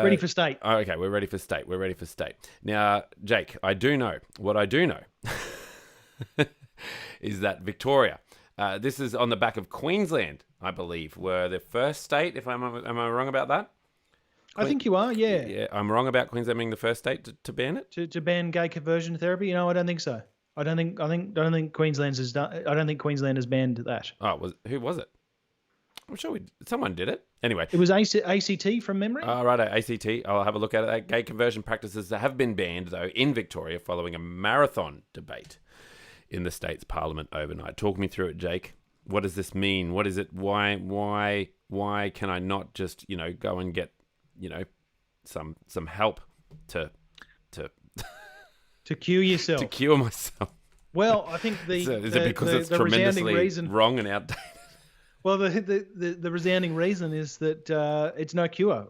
Speaker 1: ready for state.
Speaker 2: Oh, okay, we're ready for state. Now, Jake, what I do know is that Victoria, this is on the back of Queensland, I believe, were the first state, am I wrong about that?
Speaker 1: I think you are, yeah.
Speaker 2: Yeah, I'm wrong about Queensland being the first state to ban it?
Speaker 1: To ban gay conversion therapy? I don't think so. I don't think Queensland has banned that.
Speaker 2: Oh, who was it? I'm sure someone did it. Anyway.
Speaker 1: It was ACT from memory.
Speaker 2: Oh, right, ACT. I'll have a look at it. Gay conversion practices have been banned, though, in Victoria following a marathon debate in the state's parliament overnight. Talk me through it, Jake. What does this mean? What is it? Why can I not just, go and get, some help to
Speaker 1: To cue yourself.
Speaker 2: to cure myself.
Speaker 1: Well, I think
Speaker 2: Is it because it's
Speaker 1: the resounding
Speaker 2: tremendously
Speaker 1: reason.
Speaker 2: wrong and outdated?
Speaker 1: Well, the resounding reason is that it's no cure.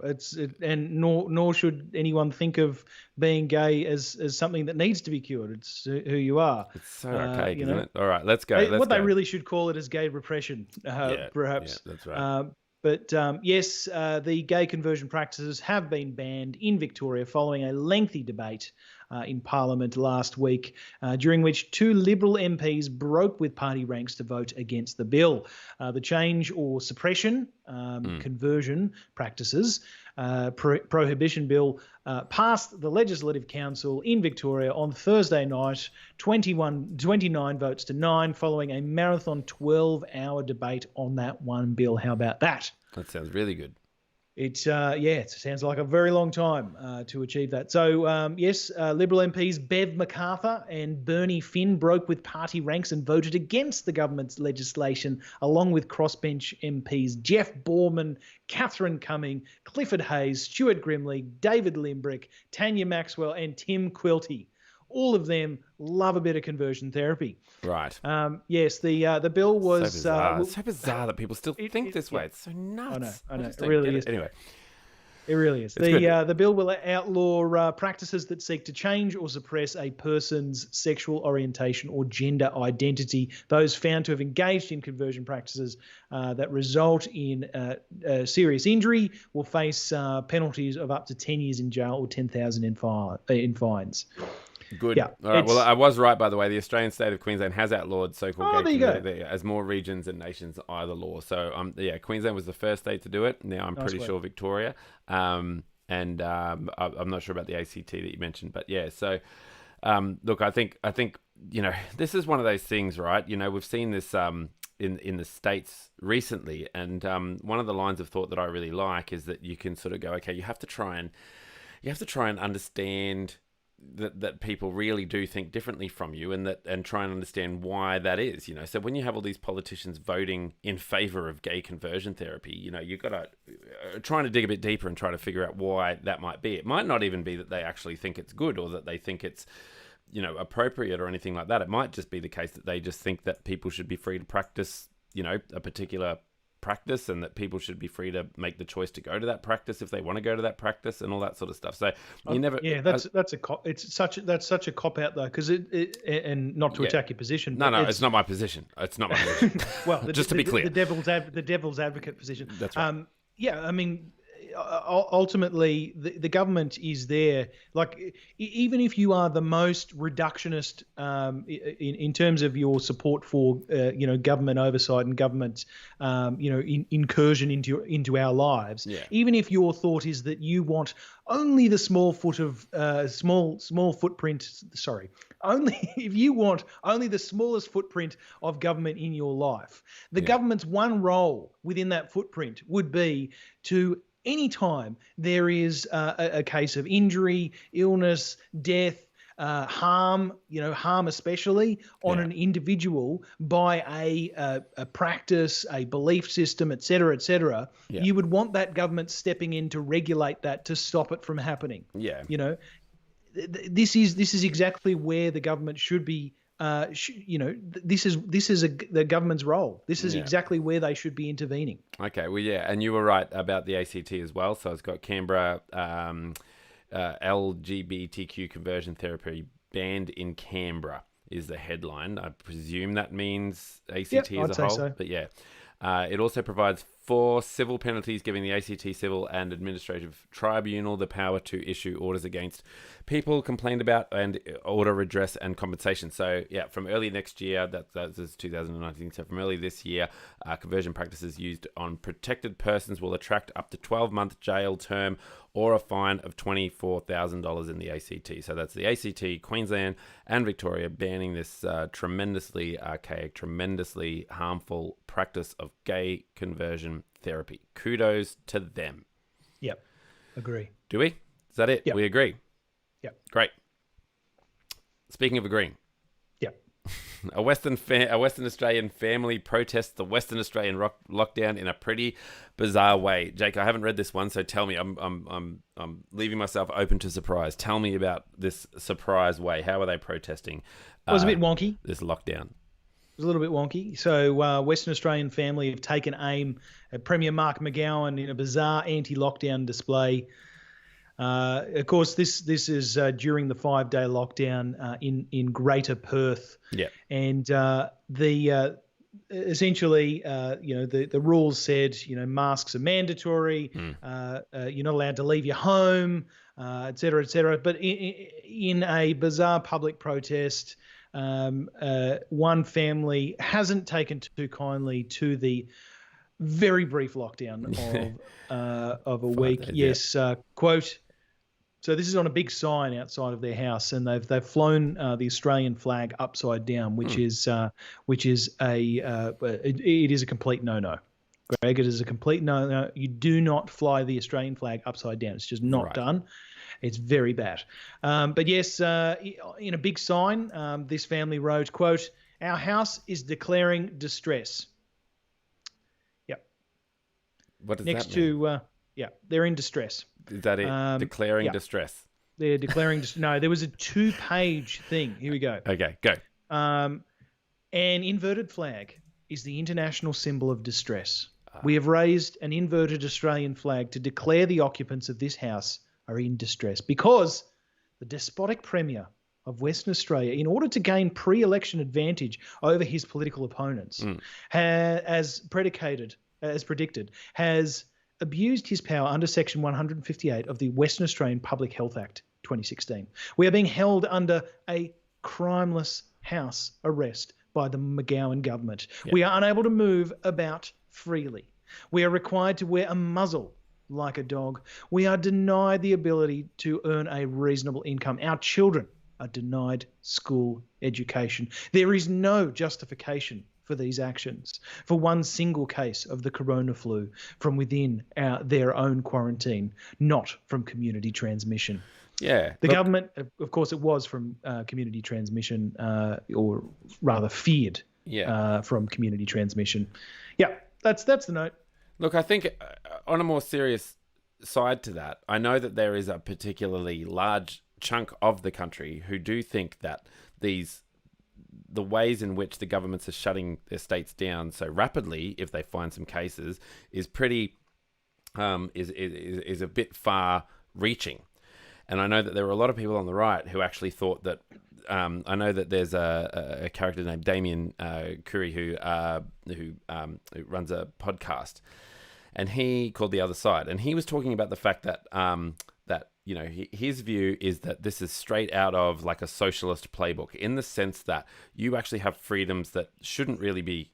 Speaker 1: And nor should anyone think of being gay as something that needs to be cured. It's who you are.
Speaker 2: It's so archaic,
Speaker 1: you
Speaker 2: isn't
Speaker 1: know?
Speaker 2: it? All right, let's go.
Speaker 1: They really should call it as gay repression, perhaps.
Speaker 2: Yeah, that's right.
Speaker 1: But yes, the gay conversion practices have been banned in Victoria following a lengthy debate in Parliament last week, during which two Liberal MPs broke with party ranks to vote against the bill. The change or suppression conversion practices prohibition bill passed the Legislative Council in Victoria on Thursday night, 29 votes to 9, following a marathon 12-hour debate on that one bill. How about that?
Speaker 2: That sounds really good.
Speaker 1: It sounds like a very long time to achieve that. So, yes, Liberal MPs Bev MacArthur and Bernie Finn broke with party ranks and voted against the government's legislation, along with crossbench MPs Jeff Borman, Catherine Cumming, Clifford Hayes, Stuart Grimley, David Limbrick, Tanya Maxwell, and Tim Quilty. All of them love a bit of conversion therapy.
Speaker 2: Right.
Speaker 1: Yes, the bill was...
Speaker 2: So bizarre. It's so bizarre that people still think this way. It's so nuts.
Speaker 1: I know.
Speaker 2: It
Speaker 1: really is.
Speaker 2: Anyway.
Speaker 1: It really is. The bill will outlaw practices that seek to change or suppress a person's sexual orientation or gender identity. Those found to have engaged in conversion practices that result in serious injury will face penalties of up to 10 years in jail or $10,000 in fines.
Speaker 2: Good.
Speaker 1: Yeah,
Speaker 2: all right. Well, I was right, by the way. The Australian state of Queensland has outlawed so-called gay
Speaker 1: conversion
Speaker 2: as more regions and nations eye the law. So, Queensland was the first state to do it. Now, I'm pretty sure Victoria. I'm not sure about the ACT that you mentioned, but yeah. So, look, I think this is one of those things, right? We've seen this in the States recently, and one of the lines of thought that I really like is that you can sort of go, okay, you have to try and understand that people really do think differently from you, and try and understand why that is. So when you have all these politicians voting in favor of gay conversion therapy, you've got to trying to dig a bit deeper and try to figure out why that might be. It might not even be that they actually think it's good or that they think it's appropriate or anything like that. It might just be the case that they just think that people should be free to practice a particular practice, and that people should be free to make the choice to go to that practice if they want to go to that practice and all that sort of stuff. So you never.
Speaker 1: Yeah, that's such a cop out though, because and not to attack your position.
Speaker 2: No, it's not my position. It's not my position.
Speaker 1: Well,
Speaker 2: just to be clear,
Speaker 1: the devil's advocate position.
Speaker 2: That's right.
Speaker 1: I mean, ultimately the government is there. Like, even if you are the most reductionist in terms of your support for government oversight and government incursion into our lives, even if your thought is that you want only the small footprint, only if you want only the smallest footprint of government in your life, the government's one role within that footprint would be to, anytime there is a case of injury, illness, death, harm especially on an individual by a practice, a belief system, et cetera, you would want that government stepping in to regulate that, to stop it from happening. This is exactly where the government should be. This is the government's role. This is exactly where they should be intervening.
Speaker 2: Okay, well, and you were right about the ACT as well. So it's got Canberra LGBTQ conversion therapy banned in Canberra is the headline. I presume that means ACT as a whole. So. But it also provides 4 civil penalties, giving the ACT Civil and Administrative Tribunal the power to issue orders against people complained about and order redress and compensation. So, from early next year, that is 2019, so from early this year, conversion practices used on protected persons will attract up to 12-month jail term or a fine of $24,000 in the ACT. So that's the ACT, Queensland and Victoria banning this tremendously archaic, tremendously harmful practice of gay conversion therapy. Kudos to them.
Speaker 1: Yep. Agree.
Speaker 2: Do we? Is that it?
Speaker 1: Yep.
Speaker 2: We agree?
Speaker 1: Yep.
Speaker 2: Great. Speaking of agreeing.
Speaker 1: Yep.
Speaker 2: A Western Australian family protests the Western Australian lockdown in a pretty bizarre way. Jake, I haven't read this one, so tell me. I'm leaving myself open to surprise. Tell me about this surprise way. How are they protesting?
Speaker 1: It was a bit wonky.
Speaker 2: This lockdown.
Speaker 1: It was a little bit wonky. So Western Australian family have taken aim at Premier Mark McGowan in a bizarre anti-lockdown display. Of course, this is during the 5-day lockdown in Greater Perth.
Speaker 2: Yeah.
Speaker 1: And essentially, the rules said, masks are mandatory. You're not allowed to leave your home, et cetera, et cetera. But in a bizarre public protest, one family hasn't taken too kindly to the very brief lockdown of a week. Yes, quote. So this is on a big sign outside of their house, and they've flown the Australian flag upside down, which is a complete no-no. Greg, it is a complete no-no. You do not fly the Australian flag upside down. It's just not done. It's very bad. But yes, in a big sign, this family wrote, quote, "Our house is declaring distress." Yep.
Speaker 2: What does that mean?
Speaker 1: They're in distress.
Speaker 2: Is that it? Declaring distress.
Speaker 1: They're declaring no, there was a 2-page thing. Here we go.
Speaker 2: Okay, go.
Speaker 1: An inverted flag is the international symbol of distress. We have raised an inverted Australian flag to declare the occupants of this house are in distress because the despotic Premier of Western Australia, in order to gain pre-election advantage over his political opponents, as predicted, has abused his power under Section 158 of the Western Australian Public Health Act 2016. We are being held under a crimeless house arrest by the McGowan government. Yep. We are unable to move about freely. We are required to wear a muzzle like a dog. We are denied the ability to earn a reasonable income. Our children are denied school education. There is no justification for these actions, for one single case of the corona flu from within their own quarantine, not from community transmission.
Speaker 2: Yeah.
Speaker 1: The government, of course, it was from community transmission, or rather feared from community transmission. Yeah, that's the note.
Speaker 2: Look, I think on a more serious side to that, I know that there is a particularly large chunk of the country who do think that the ways in which the governments are shutting their states down so rapidly, if they find some cases, is pretty is a bit far-reaching. And I know that there were a lot of people on the right who actually thought that. I know that there's a character named Damien Curry who runs a podcast, and he called The Other Side, and he was talking about the fact that his view is that this is straight out of like a socialist playbook, in the sense that you actually have freedoms that shouldn't really be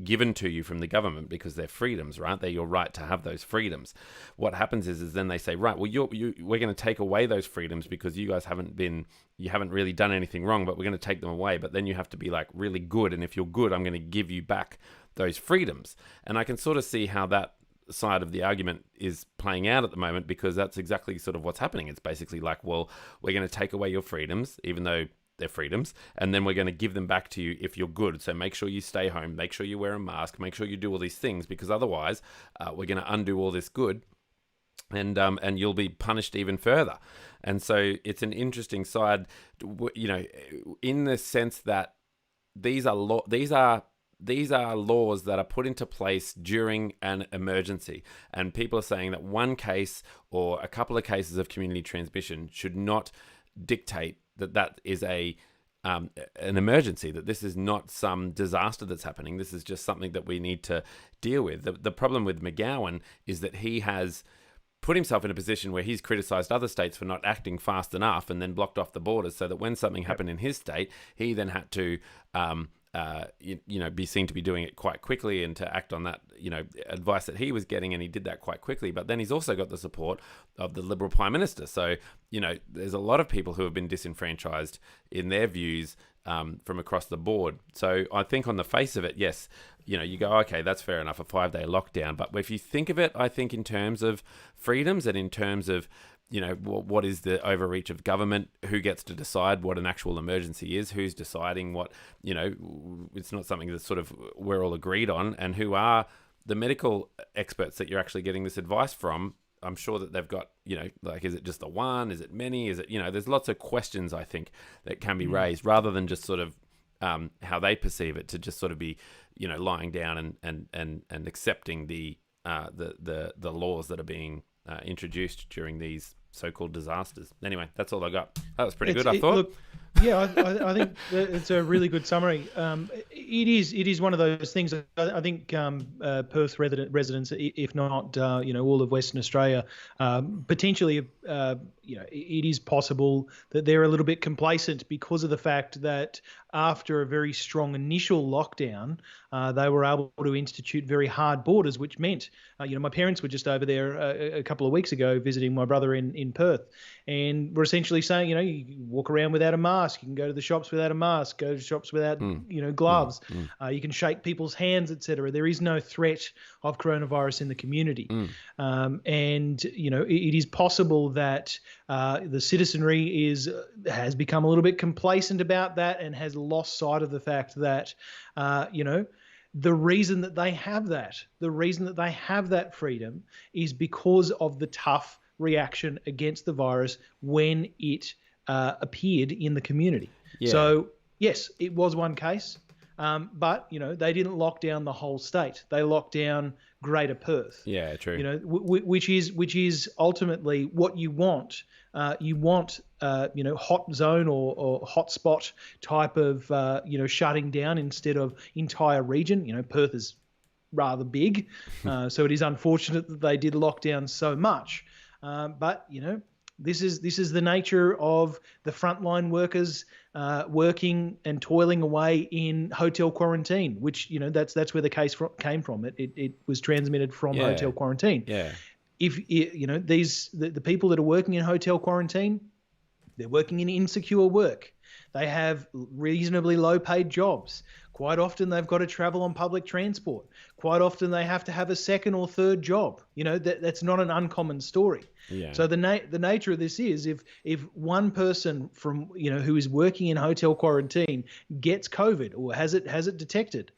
Speaker 2: given to you from the government because they're freedoms, right? They're your right to have those freedoms. What happens is then they say, right, well, we're going to take away those freedoms because you guys haven't really done anything wrong, but we're going to take them away. But then you have to be like really good, and if you're good, I'm going to give you back those freedoms. And I can sort of see how that side of the argument is playing out at the moment, because that's exactly sort of what's happening. It's basically like, well, we're going to take away your freedoms, even though they're freedoms, and then we're going to give them back to you if you're good. So make sure you stay home, make sure you wear a mask, make sure you do all these things, because otherwise we're going to undo all this good, and you'll be punished even further. And so it's an interesting side, in the sense that these are laws that are put into place during an emergency, and people are saying that one case or a couple of cases of community transmission should not dictate that is an emergency, that this is not some disaster that's happening. This is just something that we need to deal with. The problem with McGowan is that he has put himself in a position where he's criticised other states for not acting fast enough and then blocked off the borders, so that when something happened in his state, he then had to be seen to be doing it quite quickly and to act on that, advice that he was getting, and he did that quite quickly. But then he's also got the support of the Liberal Prime Minister. So, there's a lot of people who have been disenfranchised in their views from across the board. So I think on the face of it, yes, you go, okay, that's fair enough, a 5-day lockdown. But if you think of it, I think in terms of freedoms and in terms of what is the overreach of government? Who gets to decide what an actual emergency is? Who's deciding what, it's not something that sort of we're all agreed on, and who are the medical experts that you're actually getting this advice from? I'm sure that they've got, is it just the one? Is it many? Is it, there's lots of questions, I think, that can be raised rather than just sort of how they perceive it, to just sort of be, lying down and accepting the laws that are being introduced during these so-called disasters. Anyway, that's all I got. That was pretty good, I thought.
Speaker 1: Look, yeah, I think it's a really good summary. It is one of those things. I think Perth residents, if not all of Western Australia, potentially, it is possible that they're a little bit complacent because of the fact that after a very strong initial lockdown, they were able to institute very hard borders, which meant, my parents were just over there a couple of weeks ago visiting my brother in Perth, and we're essentially saying, you can walk around without a mask, you can go to the shops without a mask, go to shops without, gloves, you can shake people's hands, etc. There is no threat of coronavirus in the community, and it is possible that the citizenry has become a little bit complacent about that and has lost sight of the fact that, the reason that they have that freedom is because of the tough reaction against the virus when it appeared in the community. Yeah. So yes, it was one case, but they didn't lock down the whole state. They locked down Greater Perth.
Speaker 2: Yeah, true.
Speaker 1: Which is ultimately what you want. You want hot zone or hot spot type of shutting down instead of entire region. Perth is rather big, so it is unfortunate that they did lock down so much. But this is the nature of the frontline workers working and toiling away in hotel quarantine, which that's where the case came from. It was transmitted from hotel quarantine.
Speaker 2: Yeah.
Speaker 1: If the people that are working in hotel quarantine, they're working in insecure work. They have reasonably low paid jobs. Quite often they've got to travel on public transport. Quite often they have to have a second or third job. That's not an uncommon story.
Speaker 2: Yeah.
Speaker 1: So the nature of this is if one person from who is working in hotel quarantine gets COVID or has it detected,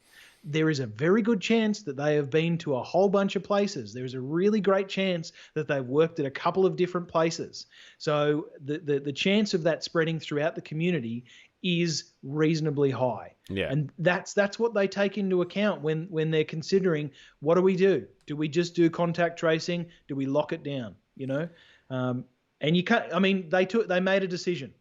Speaker 1: there is a very good chance that they have been to a whole bunch of places. There's a really great chance that they've worked at a couple of different places. So the chance of that spreading throughout the community is reasonably high.
Speaker 2: Yeah.
Speaker 1: And that's what they take into account when they're considering, what do we do? Do we just do contact tracing? Do we lock it down? And you can't, they made a decision.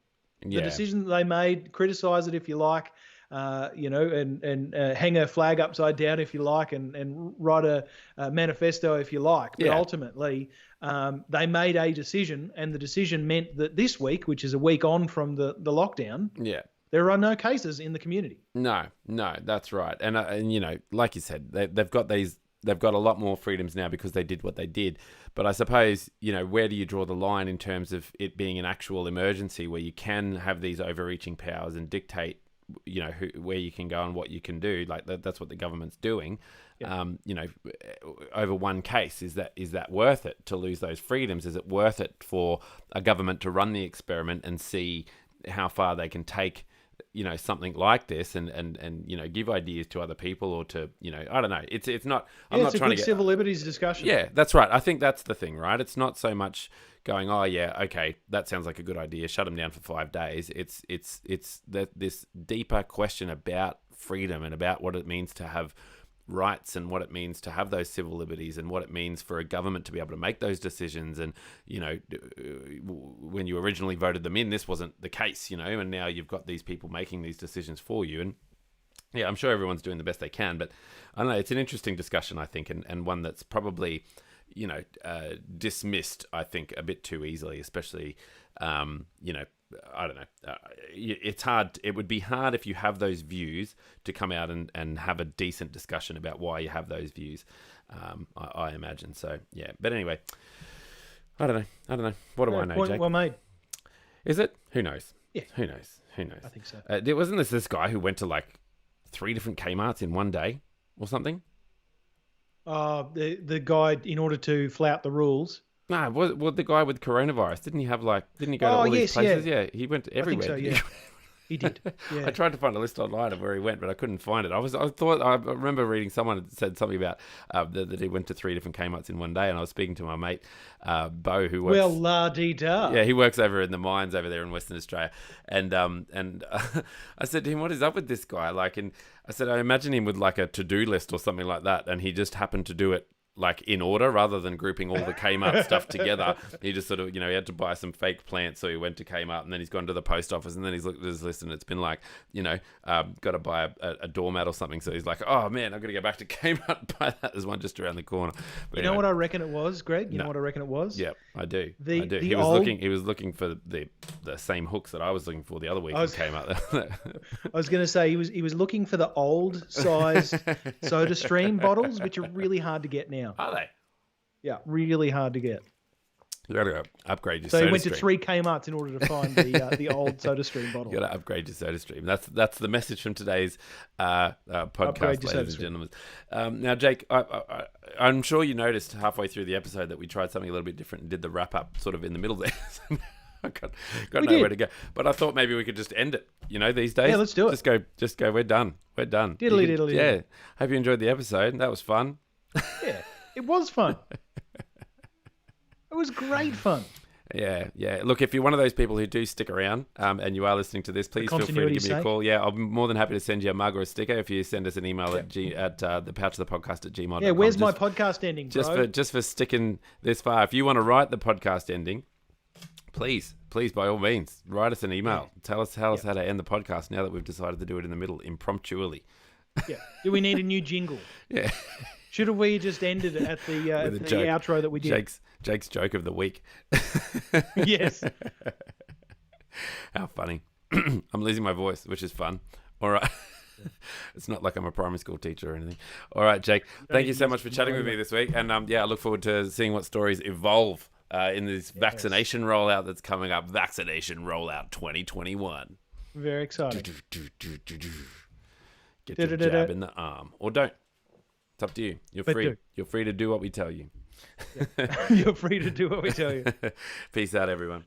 Speaker 2: Yeah.
Speaker 1: The decision that they made, criticize it if you like, and hang a flag upside down if you like, and write a manifesto if you like. But ultimately, they made a decision, and the decision meant that this week, which is a week on from the lockdown, there are no cases in the community.
Speaker 2: No, that's right. And like you said, they've got a lot more freedoms now because they did what they did. But I suppose, where do you draw the line in terms of it being an actual emergency where you can have these overreaching powers and dictate where you can go and what you can do? Like that's what the government's doing.
Speaker 1: Yeah.
Speaker 2: Over one case, is that worth it to lose those freedoms? Is it worth it for a government to run the experiment and see how far they can take something like this and give ideas to other people, or to I don't know. It's not. I'm not trying to get
Speaker 1: civil liberties discussion.
Speaker 2: Yeah, that's right. I think that's the thing, right? It's not so much going, oh yeah, okay, that sounds like a good idea. Shut them down for 5 days. It's this deeper question about freedom and about what it means to have rights and what it means to have those civil liberties and what it means for a government to be able to make those decisions. And when you originally voted them in, this wasn't the case, and now you've got these people making these decisions for you. And yeah, I'm sure everyone's doing the best they can, but I don't know, it's an interesting discussion, I think, and one that's probably dismissed, I think, a bit too easily, especially I don't know. It's hard. It would be hard if you have those views to come out and have a decent discussion about why you have those views. I imagine. So yeah. But anyway, I don't know. What do I know,
Speaker 1: point
Speaker 2: Jake?
Speaker 1: well made.
Speaker 2: Is it? Who knows?
Speaker 1: Yeah.
Speaker 2: Who knows?
Speaker 1: I think so.
Speaker 2: Wasn't this guy who went to like 3 different Kmarts in one day or something?
Speaker 1: The guy, in order to flout the rules.
Speaker 2: No, well, the guy with coronavirus, didn't he have didn't he go to all these places? Yeah, he went to everywhere.
Speaker 1: I think so, yeah. He did. Yeah.
Speaker 2: I tried to find a list online of where he went, but I couldn't find it. I remember reading someone had said something about that he went to 3 different Kmarts in one day, and I was speaking to my mate Bo, who works.
Speaker 1: Well, la-dee-da.
Speaker 2: Yeah, he works over in the mines over there in Western Australia, and I said to him, "What is up with this guy?" And I said, I imagine him with a to-do list or something like that, and he just happened to do it in order rather than grouping all the Kmart stuff together. He just sort of, he had to buy some fake plants, so he went to Kmart, and then he's gone to the post office, and then he's looked at his list, and it's been got to buy a doormat or something. So he's like, oh man, I've got to go back to Kmart and buy that. There's one just around the corner. But
Speaker 1: you know what I reckon it was, Greg? You know what I reckon it was?
Speaker 2: Yeah, I do.
Speaker 1: I do.
Speaker 2: He was looking for the same hooks that I was looking for the other week in Kmart.
Speaker 1: I was going to say he was looking for the old size Soda Stream bottles, which are really hard to get now.
Speaker 2: Are they?
Speaker 1: Yeah, really hard to get.
Speaker 2: You got to go upgrade your
Speaker 1: So
Speaker 2: Soda
Speaker 1: he went
Speaker 2: Stream.
Speaker 1: to 3 Kmarts in order to find the old Soda Stream bottle.
Speaker 2: You got to upgrade your Soda Stream. That's the message from today's podcast, ladies and gentlemen. Now, Jake, I'm sure you noticed halfway through the episode that we tried something a little bit different and did the wrap up sort of in the middle there. I got nowhere to go. But I thought maybe we could just end it. These days.
Speaker 1: Yeah, let's do it.
Speaker 2: Just go. We're done.
Speaker 1: Diddly diddly.
Speaker 2: Yeah. Hope you enjoyed the episode. That was fun.
Speaker 1: Yeah, it was fun. It was great fun.
Speaker 2: Yeah. Look, if you're one of those people who do stick around and you are listening to this, please feel free to give me a call. Yeah, I'm more than happy to send you a mug or a sticker if you send us an email at thepouchofthepodcast@gmail.com.
Speaker 1: Yeah, where's my podcast ending, bro?
Speaker 2: Just for sticking this far. If you want to write the podcast ending, please, by all means, write us an email. Yeah. Tell us how to end the podcast now that we've decided to do it in the middle, impromptually.
Speaker 1: Yeah. Do we need a new jingle?
Speaker 2: Yeah.
Speaker 1: Should have we just ended at the outro that we did?
Speaker 2: Jake's joke of the week.
Speaker 1: Yes.
Speaker 2: How funny. I'm losing my voice, which is fun. All right. It's not like I'm a primary school teacher or anything. All right, Jake. Thank you so much for chatting with me this week. And I look forward to seeing what stories evolve in this vaccination rollout that's coming up. Vaccination Rollout 2021.
Speaker 1: Very exciting.
Speaker 2: Get your jab in the arm. Or don't. It's up to you. You're free. You're free to do what we tell you.
Speaker 1: Yeah. You're free to do what we tell you.
Speaker 2: Peace out, everyone.